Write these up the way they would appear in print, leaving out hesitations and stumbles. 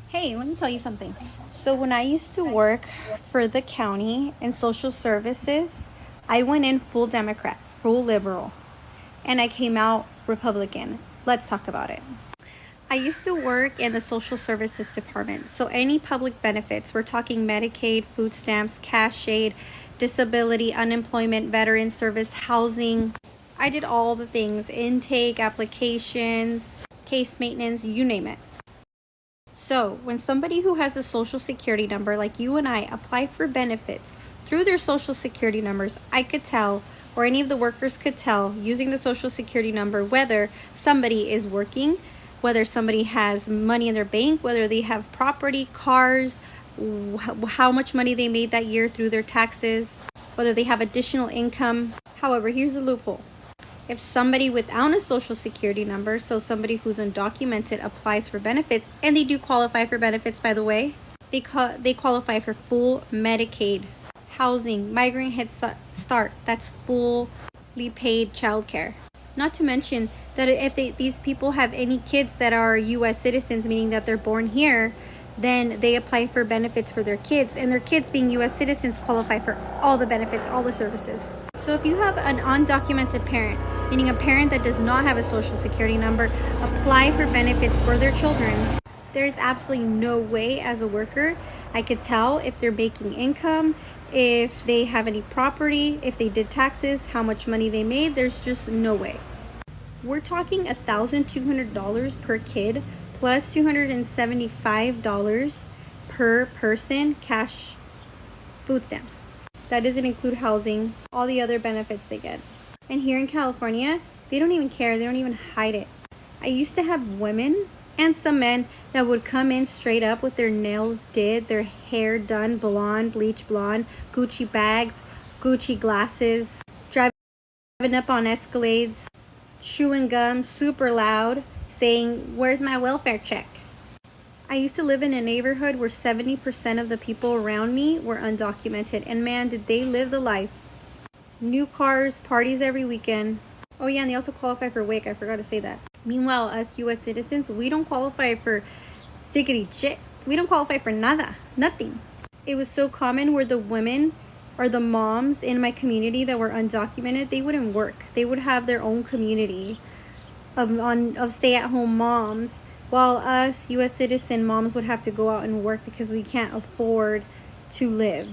Hey, let me tell you something. So, when I used to work for the county in social services, I went in full Democrat, full liberal, and I came out Republican. Let's talk about it. I used to work in the social services department. So, any public benefits, we're talking Medicaid, food stamps, cash aid, disability, unemployment, veteran service, housing. I did all the things intake, applications, case maintenance, you name it. So, when somebody who has a social security number, like you and I, apply for benefits through their social security numbers, I could tell, or any of the workers could tell, using the social security number, whether somebody is working, whether somebody has money in their bank, whether they have property, cars, how much money they made that year through their taxes, whether they have additional income. However, here's the loophole. If somebody without a social security number, so somebody who's undocumented, applies for benefits, and they do qualify for benefits, by the way, they qualify for full Medicaid, housing, migrant head start. That's fully paid childcare. Not to mention that if these people have any kids that are U.S. citizens, meaning that they're born here, then they apply for benefits for their kids, and their kids being U.S. citizens qualify for all the benefits, all the services. So if you have an undocumented parent, meaning a parent that does not have a social security number, apply for benefits for their children, there's absolutely no way as a worker I could tell if they're making income, if they have any property, if they did taxes, how much money they made. There's just no way. We're talking $1,200 per kid plus $275 per person cash food stamps. That doesn't include housing, all the other benefits they get. And here in California, they don't even care. They don't even hide it. I used to have women and some men that would come in straight up with their nails did, their hair done, blonde, bleach blonde, Gucci bags, Gucci glasses, driving up on Escalades, chewing gum super loud, saying, "Where's my welfare check?" I used to live in a neighborhood where 70% of the people around me were undocumented, and man, did they live the life. New cars, parties every weekend. Oh yeah, and they also qualify for WIC. I forgot to say that. Meanwhile, us U.S. citizens, we don't qualify for sickety shit. We don't qualify for nada, nothing. It was so common where the women or the moms in my community that were undocumented, they wouldn't work. They would have their own community of stay-at-home moms, while us U.S. citizen moms would have to go out and work because we can't afford to live.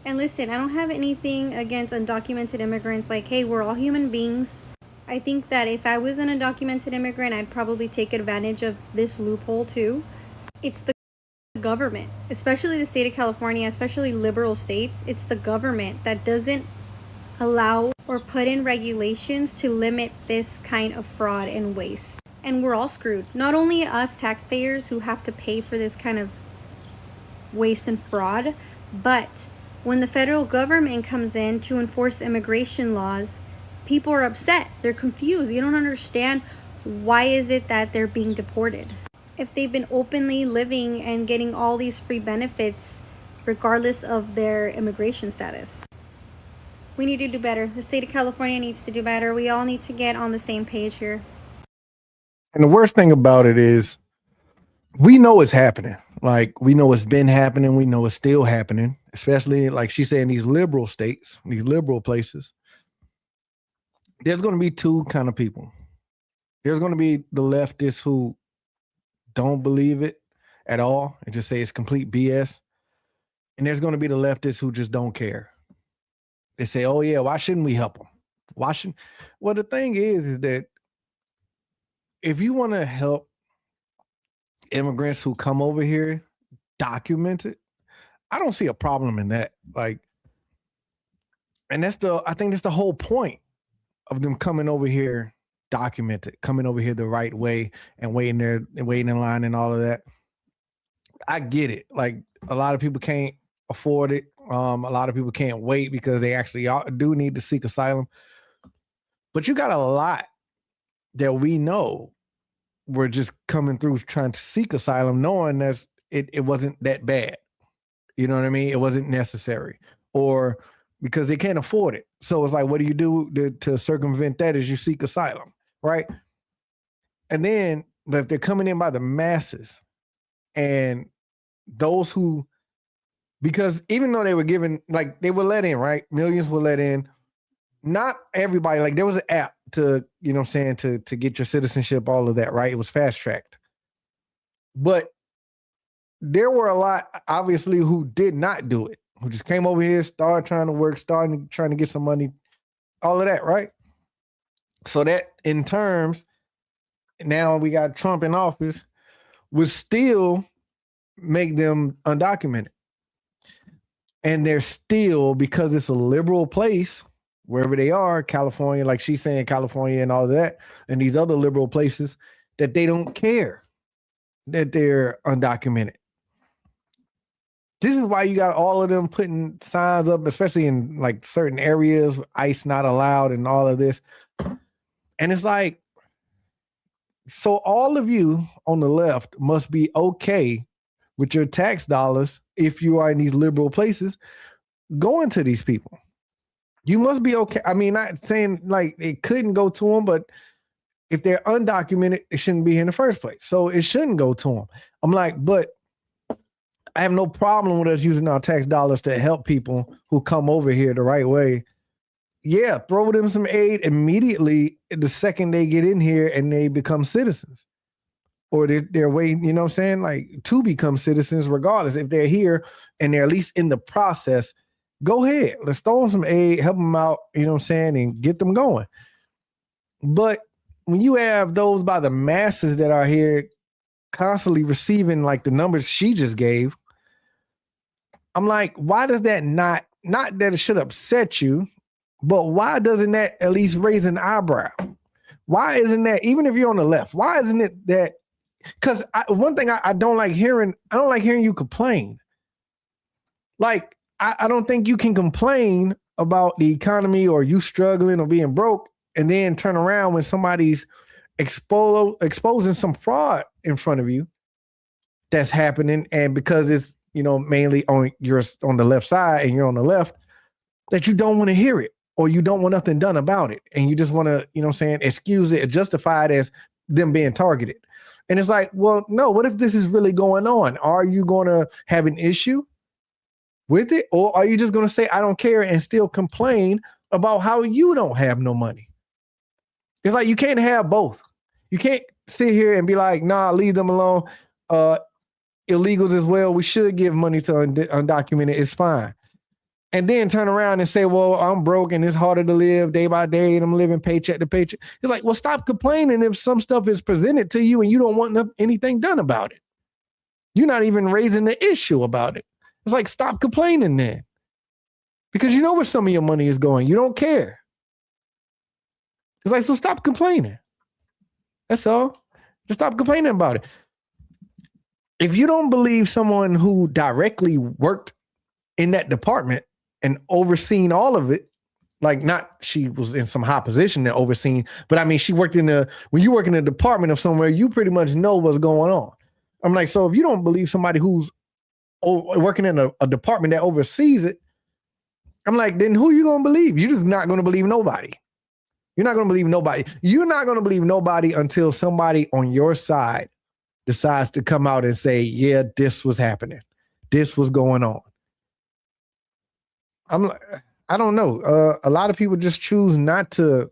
And listen, I don't have anything against undocumented immigrants. Like, hey, we're all human beings. I think that if I was an undocumented immigrant, I'd probably take advantage of this loophole too. It's the government, especially the state of California, especially liberal states. It's the government that doesn't allow or put in regulations to limit this kind of fraud and waste. And we're all screwed. Not only us taxpayers who have to pay for this kind of waste and fraud, but when the federal government comes in to enforce immigration laws, people are upset. They're confused. You don't understand why is it that they're being deported. If they've been openly living and getting all these free benefits regardless of their immigration status. We need to do better. The state of California needs to do better. We all need to get on the same page here. And the worst thing about it is we know it's happening. Like we know it's been happening. We know it's still happening, especially like she said in these liberal states, these liberal places. There's going to be two kind of people. There's going to be the leftists who don't believe it at all and just say it's complete BS. And there's going to be the leftists who just don't care. They say, "Oh yeah, why shouldn't we help them? Why shouldn't?" Well, the thing is that if you want to help immigrants who come over here documented, I don't see a problem in that. Like, and I think that's the whole point of them coming over here documented, coming over here the right way and waiting there and waiting in line and all of that. I get it. Like a lot of people can't afford it. A lot of people can't wait because they actually do need to seek asylum. But you got a lot that we know were just coming through trying to seek asylum, knowing that it wasn't that bad. You know what I mean? It wasn't necessary, or because they can't afford it. So it's like, what do you do to circumvent that? Is you seek asylum, right? And then, but if they're coming in by the masses, and those who, because even though they were given, like they were let in, right? Millions were let in. Not everybody, like there was an app to, you know what I'm saying, to get your citizenship, all of that, right? It was fast tracked. But there were a lot, obviously, who did not do it, who just came over here, started trying to work, started trying to get some money, all of that, right? So that in terms, now we got Trump in office, would still make them undocumented. And they're still, because it's a liberal place, wherever they are, California, like she's saying, California and all of that, and these other liberal places, that they don't care that they're undocumented. This is why you got all of them putting signs up, especially in like certain areas, ICE not allowed and all of this. And it's like, so all of you on the left must be okay with your tax dollars, if you are in these liberal places, going to these people. You must be okay. I mean, not saying like it couldn't go to them, but if they're undocumented, it shouldn't be here in the first place. So it shouldn't go to them. I'm like, but I have no problem with us using our tax dollars to help people who come over here the right way. Yeah, throw them some aid immediately the second they get in here and they become citizens. Or they're waiting, you know what I'm saying? Like to become citizens, regardless. If they're here and they're at least in the process, go ahead. Let's throw them some aid, help them out, you know what I'm saying, and get them going. But when you have those by the masses that are here constantly receiving like the numbers she just gave, I'm like, why does that not that it should upset you, but why doesn't that at least raise an eyebrow? Why isn't that, even if you're on the left, why isn't it that? Because one thing I don't like hearing you complain. Like, I don't think you can complain about the economy or you struggling or being broke and then turn around when somebody's exposing some fraud in front of you that's happening. And because it's, you know, mainly on the left side and you're on the left, that you don't want to hear it or you don't want nothing done about it. And you just want to, you know what I'm saying, excuse it, justify it as them being targeted. And it's like, well, no, what if this is really going on? Are you going to have an issue with it? Or are you just going to say, I don't care and still complain about how you don't have no money? It's like, you can't have both. You can't sit here and be like, nah, leave them alone. Illegals as well. We should give money to undocumented. It's fine. And then turn around and say, well, I'm broke and it's harder to live day by day and I'm living paycheck to paycheck. It's like, well, stop complaining if some stuff is presented to you and you don't want anything done about it. You're not even raising the issue about it. It's like, stop complaining then. Because you know where some of your money is going. You don't care. It's like, so stop complaining. That's all. Just stop complaining about it. If you don't believe someone who directly worked in that department and overseen all of it, like not she was in some high position that overseen, but I mean, she worked when you work in a department of somewhere, you pretty much know what's going on. I'm like, so if you don't believe somebody who's working in a department that oversees it, I'm like, then who are you going to believe? You're just not going to believe nobody. You're not going to believe nobody. You're not going to believe nobody until somebody on your side decides to come out and say, yeah, this was happening. This was going on. I'm like, I don't know. A lot of people just choose not to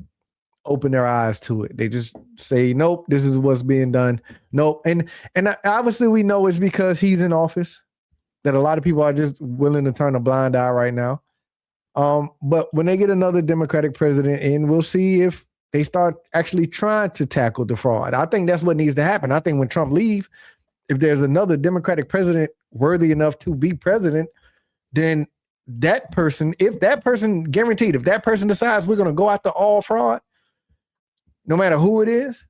open their eyes to it. They just say, nope, this is what's being done. Nope. And obviously we know it's because he's in office that a lot of people are just willing to turn a blind eye right now. But when they get another Democratic president in, we'll see if they start actually trying to tackle the fraud. I think that's what needs to happen. I think when Trump leaves, if there's another Democratic president worthy enough to be president, then that person, if that person decides we're going to go after all fraud, no matter who it is,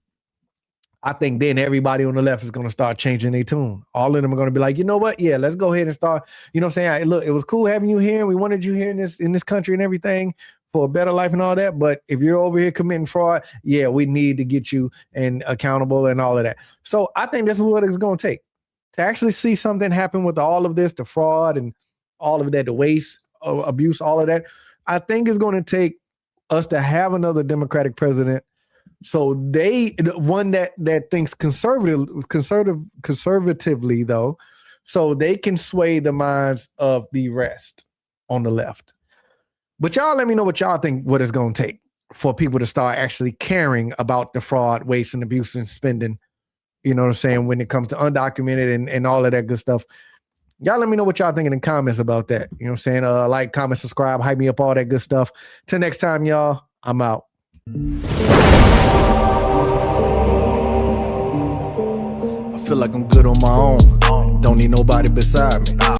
I think then everybody on the left is going to start changing their tune. All of them are going to be like, you know what? Yeah, let's go ahead and start, you know what I'm saying? Look, it was cool having you here and we wanted you here in this country and everything for a better life and all that. But if you're over here committing fraud, yeah, we need to get you and accountable and all of that. So I think that's what it's going to take to actually see something happen with all of this, the fraud and all of that, the waste, abuse, all of that. I think it's going to take us to have another Democratic president. So one that thinks conservatively though, so they can sway the minds of the rest on the left. But y'all let me know what y'all think what it's going to take for people to start actually caring about the fraud, waste, and abuse and spending, you know what I'm saying, when it comes to undocumented and all of that good stuff. Y'all let me know what y'all think in the comments about that. You know what I'm saying? Like, comment, subscribe, hype me up, all that good stuff. Till next time, y'all, I'm out. I feel like I'm good on my own. Don't need nobody beside me.